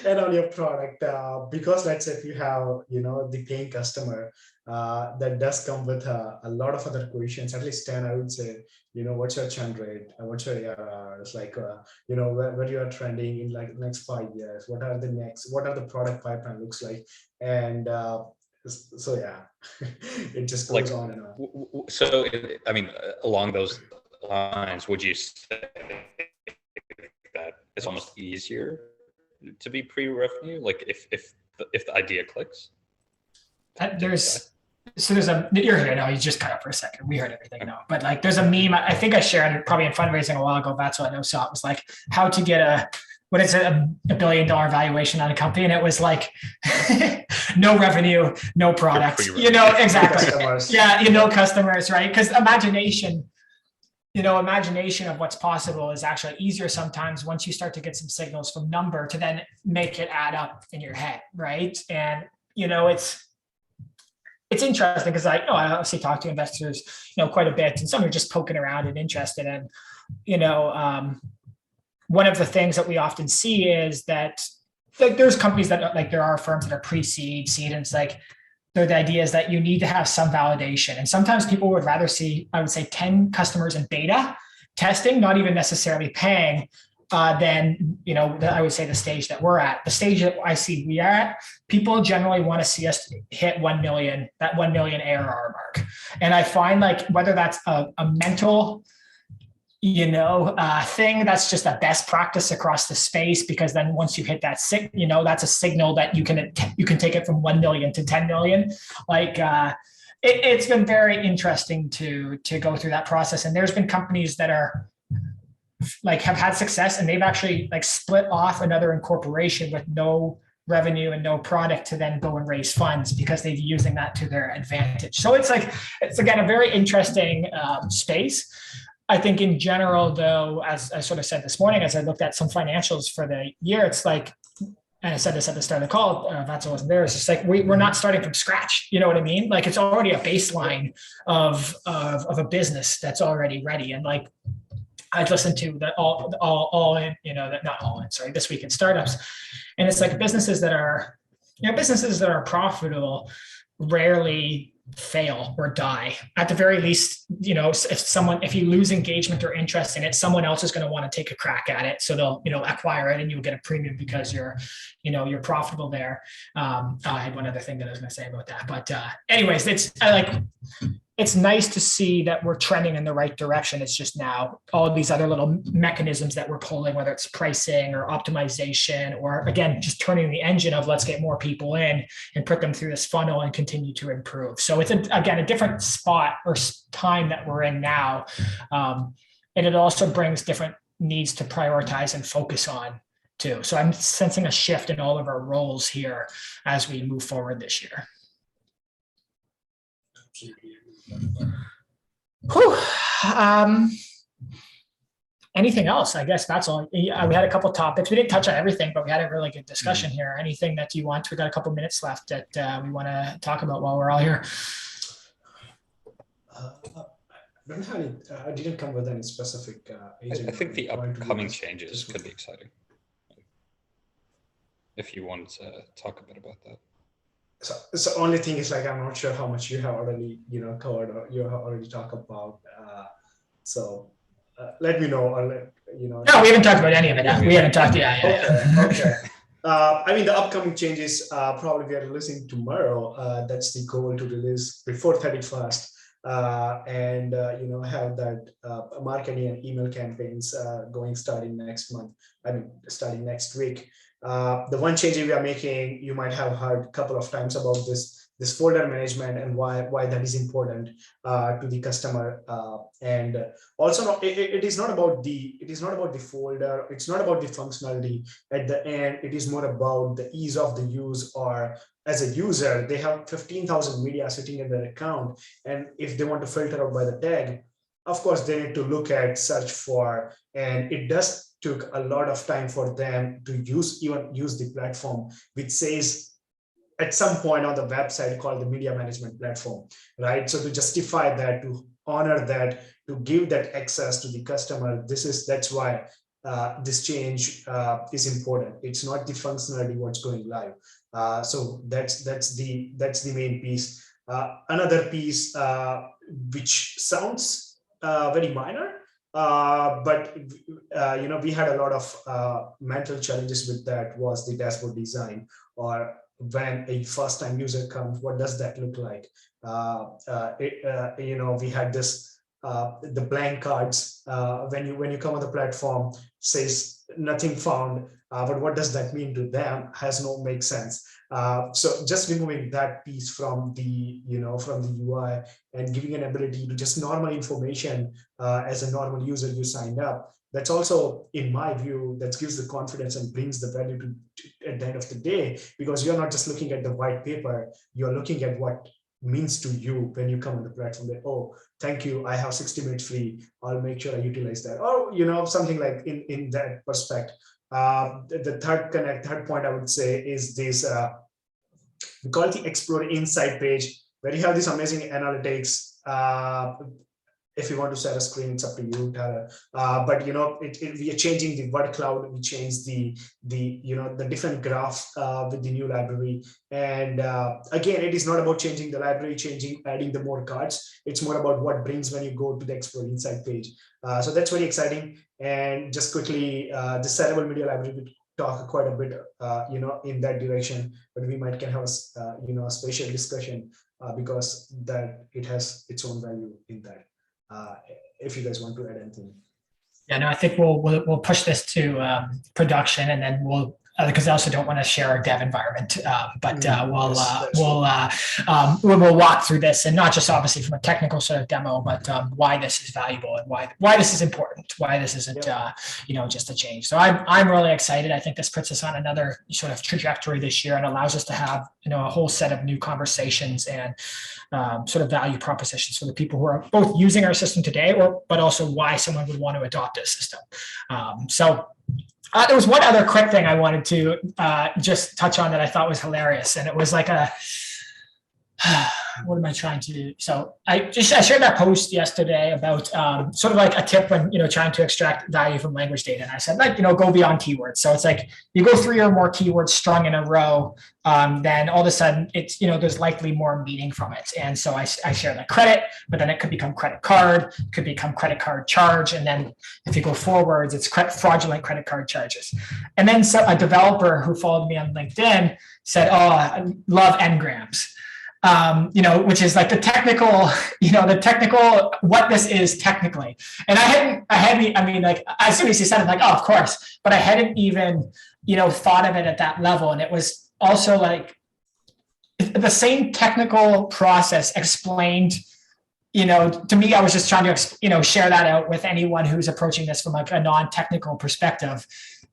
and on your product, because let's say if you have, you know, the paying customer, that does come with a lot of other questions. At least 10, I would say. You know, what's your churn rate? What's your ARR? It's like, you know, where you are trending in like next 5 years. What are the product pipeline looks like? And so yeah, it just goes on and on. So I mean, along those lines, would you say that it's almost easier to be pre-revenue, like if the idea clicks? There's a, you're here now, you just cut up for a second, we heard everything now, but like there's a meme I think I shared it probably in fundraising a while ago, 𝗬𝗲𝗙 it was like how to get a $1 billion valuation on a company, and it was like no revenue, no product, you know, exactly. Yeah, you know, customers, right? Because imagination of what's possible is actually easier sometimes once you start to get some signals from number to then make it add up in your head, right? And you know, it's interesting because I obviously talk to investors, you know, quite a bit, and some are just poking around and interested. And you know, one of the things that we often see is that like there's companies that like there are firms that are pre-seed, seed, and it's like the idea is that you need to have some validation. And sometimes people would rather see, I would say, 10 customers in beta testing, not even necessarily paying, than, you know, I would say the stage that we're at. The stage that I see we are at, people generally want to see us hit 1 million, that 1 million ARR mark. And I find like whether that's a mental, you know, thing that's just a best practice across the space, because then once you hit that, you know, that's a signal that you can take it from 1 million to 10 million. Like it's been very interesting to go through that process. And there's been companies that are like have had success and they've actually like split off another incorporation with no revenue and no product to then go and raise funds because they've using that to their advantage. So it's like, it's again, a very interesting space. I think in general, though, as I sort of said this morning, as I looked at some financials for the year, it's like, and I said this at the start of the call, 𝗬𝗲𝗙 wasn't there. It's just like, we're not starting from scratch. You know what I mean? Like it's already a baseline of a business that's already ready. And like, I'd listened to the all in, you know, that not all in, sorry, This Week in Startups. And it's like businesses that are profitable rarely fail or die. At the very least, you know, if you lose engagement or interest in it, someone else is going to want to take a crack at it. So they'll, you know, acquire it and you'll get a premium because you're profitable there. I had one other thing that I was going to say about that, but anyways, it's nice to see that we're trending in the right direction. It's just now all these other little mechanisms that we're pulling, whether it's pricing or optimization, or again, just turning the engine of let's get more people in and put them through this funnel and continue to improve. So it's again, a different spot or time that we're in now. And it also brings different needs to prioritize and focus on too. So I'm sensing a shift in all of our roles here as we move forward this year. Whew. Anything else? I guess that's all. We had a couple topics. We didn't touch on everything, but we had a really good discussion here. Anything that you want? We got a couple minutes left that we want to talk about while we're all here. I didn't come with any specific agent. I think the upcoming changes could be exciting. If you want to talk a bit about that. So the only thing is like, I'm not sure how much you have already, you know, covered or you have already talked about. So let me know, or let, you know. No, we haven't talked about any of it. We haven't talked. Yeah. Okay. I mean, the upcoming changes probably we are releasing tomorrow. That's the goal, to release before 31st. And have that marketing and email campaigns going starting next month. I mean, starting next week. The one change we are making, you might have heard a couple of times about this folder management and why that is important to the customer. And also, it is not about the folder. It's not about the functionality at the end. It is more about the ease of the use, or as a user, they have 15,000 media sitting in their account. And if they want to filter out by the tag, of course, they need to look at, search for, and it does took a lot of time for them to use the platform, which says at some point on the website called the media management platform, right? So to justify that, to honor that, to give that access to the customer, that's why this change is important. It's not the functionality what's going live. So that's the main piece. Another piece which sounds very minor, but we had a lot of mental challenges with that, was the dashboard design, or when a first-time user comes, what does that look like? We had this the blank cards when you come on the platform, says nothing found, but what does that mean to them? Makes sense. So just removing that piece from the UI and giving an ability to just normal information as a normal user you signed up. That's also, in my view, that gives the confidence and brings the value to at the end of the day, because you're not just looking at the white paper, you're looking at what means to you when you come on the platform. That, oh, thank you, I have 60 minutes free, I'll make sure I utilize that, or something like in that perspective. The third point I would say is this, we call it the Explore Insight page, where you have this amazing analytics. If you want to share a screen, it's up to you, Tara. But we are changing the word cloud. We changed the different graph with the new library. And again, it is not about changing the library, adding the more cards. It's more about what brings when you go to the Explore Insight page. So that's very exciting. And just quickly, the Cerebral Media Library, we talk quite a bit, in that direction. But we can have a special discussion because that it has its own value in that. If you guys want to add anything. Yeah, no, I think we'll push this to production, and then we'll, because I also don't want to share our dev environment, but we'll walk through this, and not just obviously from a technical sort of demo, but why this is valuable and why this is important, why this isn't just a change. So I'm really excited. I think this puts us on another sort of trajectory this year and allows us to have a whole set of new conversations and sort of value propositions for the people who are both using our system today, but also why someone would want to adopt a system. There was one other quick thing I wanted to just touch on that I thought was hilarious, and it was like what am I trying to do? So I shared that post yesterday about sort of like a tip when trying to extract value from language data, and I said go beyond keywords. So it's like you go 3 or more keywords strung in a row, then all of a sudden it's there's likely more meaning from it. And so I share that credit, but then it could become credit card, could become credit card charge, and then if you go forwards, it's fraudulent credit card charges. And then a developer who followed me on LinkedIn said, "Oh, I love n-grams." Which is like the technical what this is technically. And as soon as he said it, I'm like, oh, of course, but I hadn't even, thought of it at that level. And it was also like the same technical process explained, to me. I was just trying to, share that out with anyone who's approaching this from like a non-technical perspective.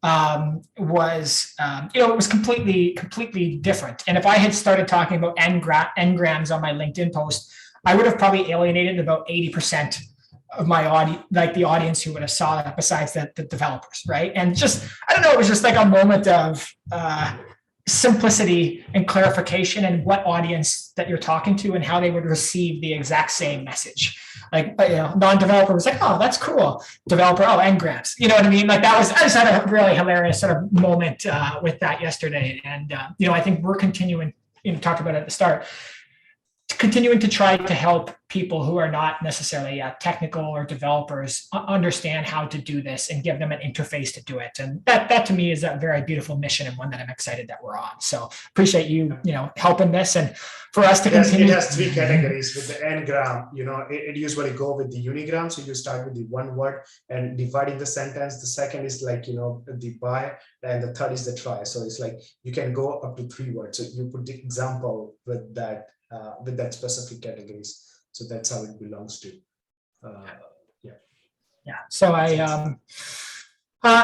It was completely different. And if I had started talking about n-grams on my LinkedIn post, I would have probably alienated about 80% of my audience, like the audience who would have saw that, besides the developers, right? And just, I don't know, it was just like a moment of simplicity and clarification, and what audience that you're talking to and how they would receive the exact same message. Like, non-developer was like, oh, that's cool. Developer, oh, n-grams. You know what I mean? Like I just had a really hilarious sort of moment with that yesterday. And, I think we're continuing, talked about it at the start. continuing to try to help people who are not necessarily technical or developers understand how to do this and give them an interface to do it. And that to me is a very beautiful mission and one that I'm excited that we're on. So appreciate you, helping this and for us to continue. It has 3 categories with the n-gram. It usually go with the unigram. So you start with the one word and dividing the sentence. The second is like, the by, and the third is the try. So it's like you can go up to 3 words. So you put the example with that specific categories. So that's how it belongs to. Yeah. So I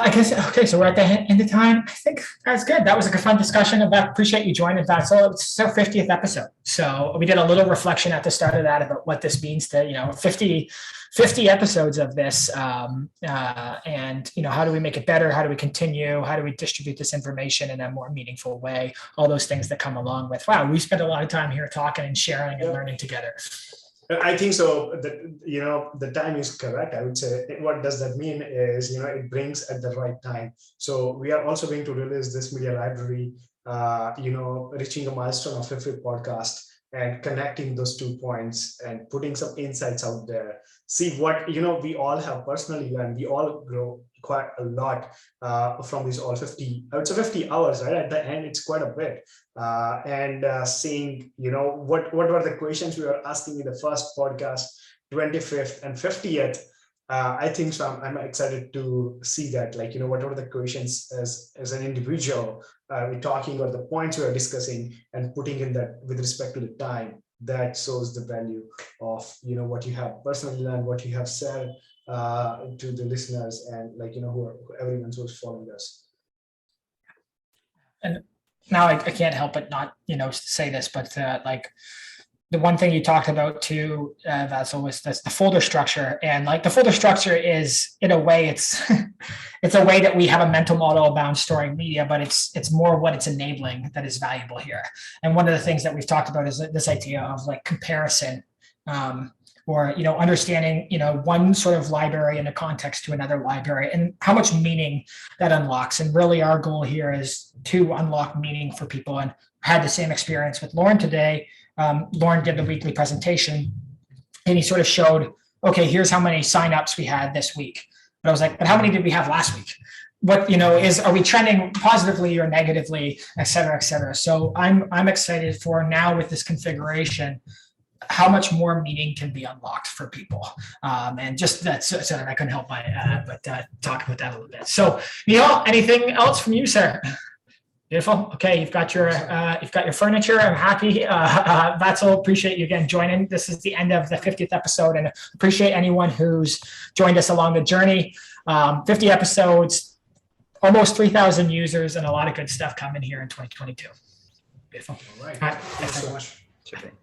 guess, okay, so we're at the end of time. I think that's good. That was a good fun discussion. Appreciate you joining that. So it's our 50th episode. So we did a little reflection at the start of that about what this means to, 50 episodes of this. And, how do we make it better? How do we continue? How do we distribute this information in a more meaningful way? All those things that come along with, wow, we spent a lot of time here talking and sharing and learning together. I think so. The time is correct. I would say what does that mean is, it brings at the right time. So we are also going to release this media library, reaching a milestone of 50 podcast and connecting those 2 points and putting some insights out there. See what, we all have personally learned. We all grow quite a lot from these all 50, I would say 50 hours, right? At the end, it's quite a bit. Seeing, what were the questions we were asking in the first podcast, 25th and 50th. I think so. I'm excited to see that, like, what are the questions as an individual we're talking, or the points we are discussing and putting in that with respect to the time. That shows the value of, what you have personally learned, what you have said to the listeners, and like, everyone who's following us. And now I can't help but not, say this, but like the one thing you talked about too, Vatsal, was the folder structure. And like the folder structure is, in a way, it's it's a way that we have a mental model about storing media, but it's more what it's enabling that is valuable here. And one of the things that we've talked about is this idea of like comparison, or understanding one sort of library in a context to another library, and how much meaning that unlocks. And really our goal here is to unlock meaning for people. And I had the same experience with Lauren today. Lauren did the weekly presentation and he sort of showed, okay, here's how many signups we had this week. But I was like, but how many did we have last week? What, are we trending positively or negatively, et cetera, et cetera. So I'm excited for now with this configuration, how much more meaning can be unlocked for people. And just that's so that I couldn't help but talk about that a little bit. So, Neil, anything else from you, sir? Beautiful. Okay, you've got your furniture. I'm happy. Vatsal, appreciate you again joining. This is the end of the 50th episode, and appreciate anyone who's joined us along the journey. 50 episodes, almost 3,000 users, and a lot of good stuff coming here in 2022. Beautiful. All right. All right. Thanks so much. Super.